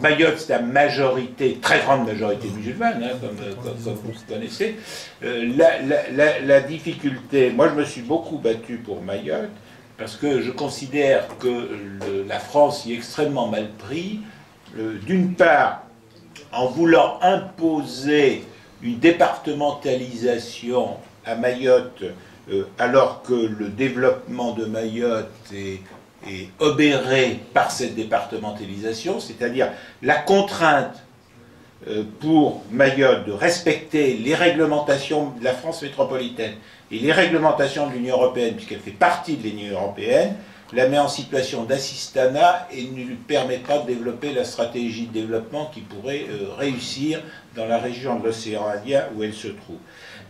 Alors Mayotte, c'est la majorité, très grande majorité musulmane, hein, comme vous le connaissez. La difficulté, moi je me suis beaucoup battu pour Mayotte, parce que je considère que la France y est extrêmement mal pris, d'une part, en voulant imposer une départementalisation à Mayotte, alors que le développement de Mayotte est obéré par cette départementalisation, c'est-à-dire la contrainte pour Mayotte de respecter les réglementations de la France métropolitaine et les réglementations de l'Union européenne, puisqu'elle fait partie de l'Union européenne, la met en situation d'assistanat et ne lui permet pas de développer la stratégie de développement qui pourrait réussir dans la région de l'océan Indien où elle se trouve.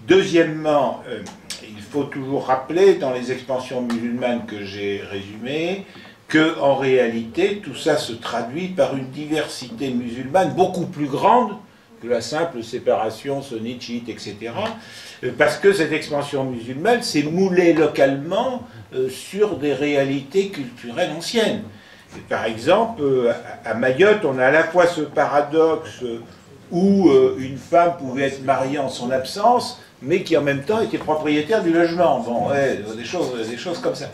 Deuxièmement, il faut toujours rappeler, dans les expansions musulmanes que j'ai résumées, qu'en réalité, tout ça se traduit par une diversité musulmane beaucoup plus grande que la simple séparation sunnite, chiite, etc. Parce que cette expansion musulmane s'est moulée localement sur des réalités culturelles anciennes. Et par exemple, à Mayotte, on a à la fois ce paradoxe où une femme pouvait être mariée en son absence, mais qui en même temps était propriétaire du logement. Bon, ouais, des choses comme ça.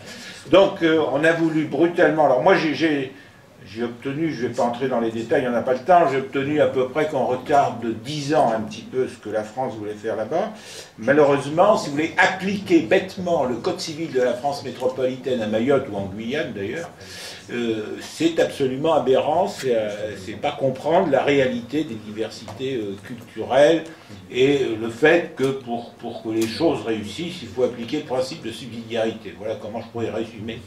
Donc on a voulu brutalement... Alors moi j'ai obtenu, je ne vais pas entrer dans les détails, il n'y en a pas le temps, j'ai obtenu à peu près qu'on retarde de 10 ans un petit peu ce que la France voulait faire là-bas. Malheureusement, si vous voulez appliquer bêtement le code civil de la France métropolitaine à Mayotte ou en Guyane d'ailleurs, c'est absolument aberrant, c'est pas comprendre la réalité des diversités culturelles et le fait que pour que les choses réussissent, il faut appliquer le principe de subsidiarité. Voilà comment je pourrais résumer